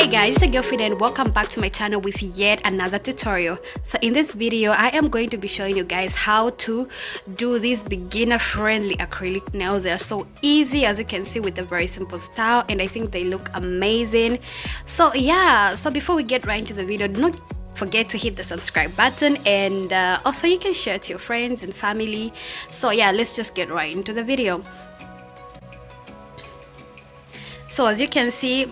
Hey guys, it's Girlfriend and welcome back to my channel with yet another tutorial. So in this video I am going to be showing you guys how to do these beginner friendly acrylic nails. They are so easy, as you can see, with a very simple style, and I think they look amazing. So yeah, so before we get right into the video, do not forget to hit the subscribe button, and also you can share to your friends and family. So yeah, let's just get right into the video. So as you can see,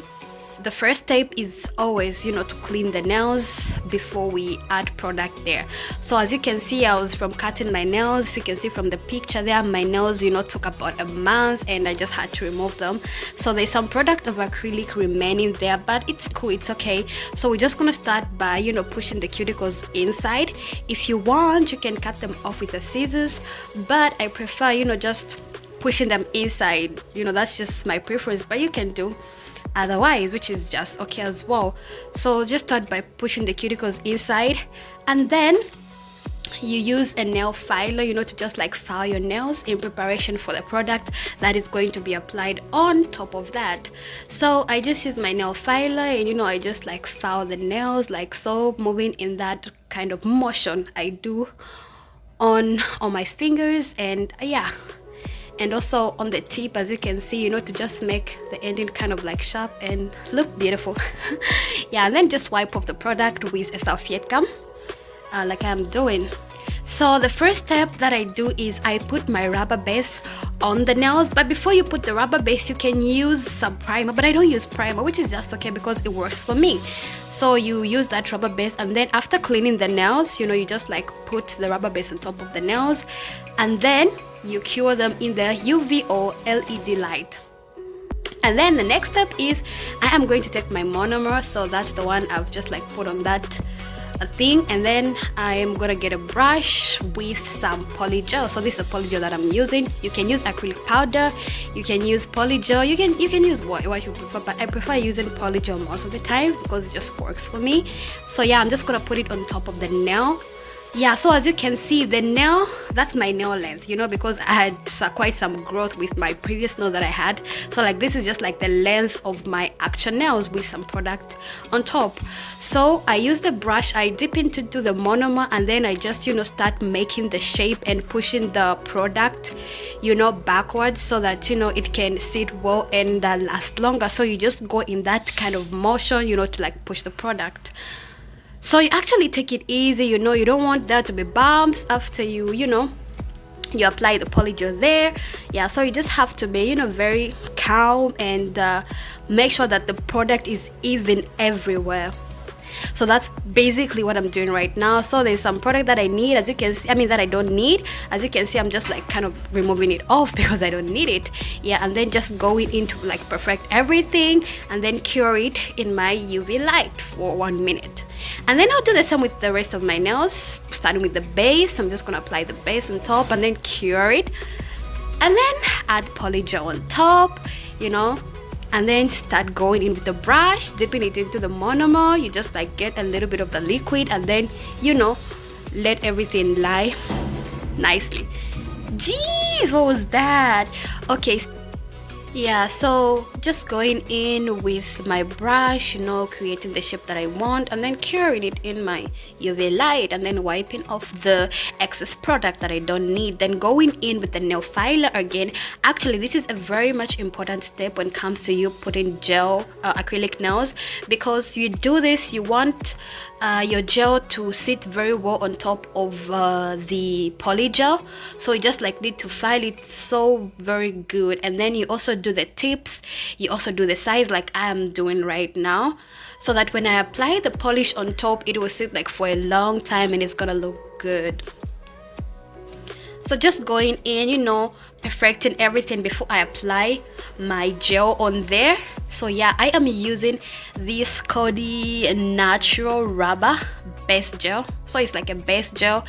the first step is always, to clean the nails before we add product there. So as you can see, I was from cutting my nails. If you can see from the picture there, my nails took about a month, and I just had to remove them. So there's some product of acrylic remaining there, but it's cool, it's okay. So we're just gonna start by pushing the cuticles inside. If you want, you can cut them off with the scissors, but I prefer just pushing them inside. That's just my preference, but you can do otherwise, which is just okay as well. So just start by pushing the cuticles inside, and then you use a nail filer to just like file your nails in preparation for the product that is going to be applied on top of that. So I just use my nail filer, and I just like file the nails like so, moving in that kind of motion I do on my fingers, and yeah, and also on the tip, as you can see, to just make the ending kind of like sharp and look beautiful. Yeah, and then just wipe off the product with a serviette gum, like I'm doing. So the first step that I do is I put my rubber base on the nails, but before you put the rubber base, you can use some primer, but I don't use primer, which is just okay because it works for me. So you use that rubber base, and then after cleaning the nails, you just like put the rubber base on top of the nails, and then you cure them in the UV or LED light. And then the next step is I am going to take my monomer, so that's the one I've just like put on that thing, and then I am gonna get a brush with some polygel. So this is a polygel that I'm using. You can use acrylic powder, you can use polygel, you can use what you prefer, but I prefer using polygel most of the times because it just works for me. So yeah, I'm just gonna put it on top of the nail. Yeah, so as you can see, the nail, that's my nail length, because I had quite some growth with my previous nails that I had. So like this is just like the length of my actual nails with some product on top. So I use the brush, I dip into the monomer, and then I just start making the shape and pushing the product backwards so that it can sit well and last longer. So you just go in that kind of motion to like push the product. So you actually take it easy, you don't want there to be bumps after you apply the polygel there. Yeah, so you just have to be very calm and make sure that the product is even everywhere. So that's basically what I'm doing right now. So there's some product that I need, as you can see, that I don't need. As you can see, I'm just like kind of removing it off because I don't need it. Yeah, and then just going into like perfect everything, and then cure it in my UV light for 1 minute. And then I'll do the same with the rest of my nails, starting with the base. I'm just gonna apply the base on top and then cure it, and then add polygel on top, and then start going in with the brush, dipping it into the monomer. You just like get a little bit of the liquid, and then let everything lie nicely. Jeez, what was that? Okay, yeah, so just going in with my brush, creating the shape that I want, and then curing it in my UV light, and then wiping off the excess product that I don't need. Then going in with the nail filer again. Actually, this is a very much important step when it comes to you putting gel acrylic nails, because you do this, you want your gel to sit very well on top of the polygel. So you just like need to file it so very good, and then you also do the tips, you also do the sides like I am doing right now, so that when I apply the polish on top, it will sit like for a long time and it's gonna look good. So just going in, perfecting everything before I apply my gel on there. So yeah, I am using this Cody natural rubber base gel. So it's like a base gel,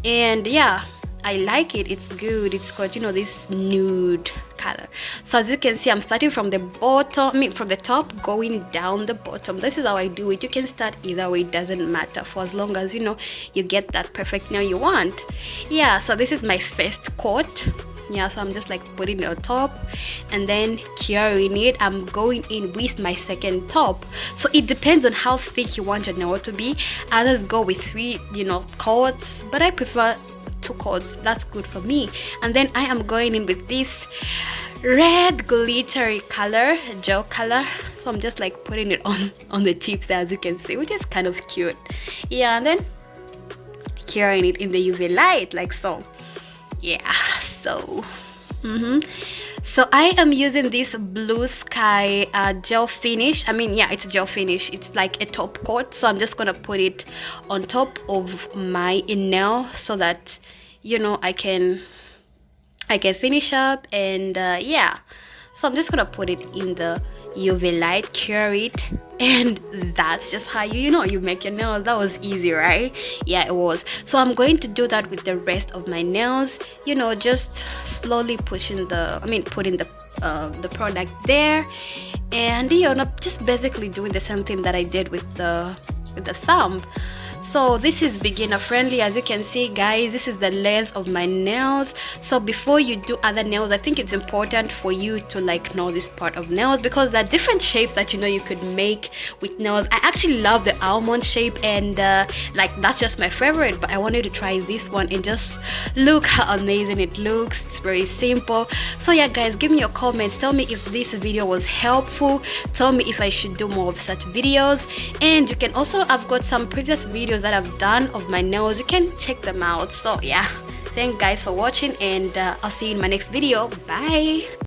and yeah, I like it. It's good. It's got this nude color. So as you can see, I'm starting from the bottom, from the top, going down the bottom. This is how I do it. You can start either way, it doesn't matter, for as long as you get that perfect nail you want. Yeah, so this is my first coat. Yeah, so I'm just like putting it on top and then curing it. I'm going in with my second top, so it depends on how thick you want your nail to be. Others go with 3, you know, coats, but I prefer 2 coats. That's good for me. And then I am going in with this red glittery color, gel color, so I'm just like putting it on the tips there, as you can see, which is kind of cute. Yeah, and then curing it in the UV light like so. Yeah, so so I am using this blue sky gel finish. I mean, yeah, it's a gel finish. It's like a top coat, so I'm just gonna put it on top of my nail so that, you know, I can finish up. And yeah, so I'm just gonna put it in the UV light, cure it, and that's just how you know you make your nails. That was easy, right? Yeah, it was. So I'm going to do that with the rest of my nails, you know, just slowly putting the product there, and you know, just basically doing the same thing that I did with the thumb. So this is beginner friendly. As you can see, guys, this is the length of my nails. So before you do other nails, I think it's important for you to like know this part of nails, because there are different shapes that, you know, you could make with nails. I actually love the almond shape, and like that's just my favorite, but I wanted to try this one and just look how amazing it looks. It's very simple. So yeah, guys, give me your comments. Tell me if this video was helpful. Tell me if I should do more of such videos. And you can also, I've got some previous videos that I've done of my nails, you can check them out. So yeah, thank guys for watching, and I'll see you in my next video. Bye.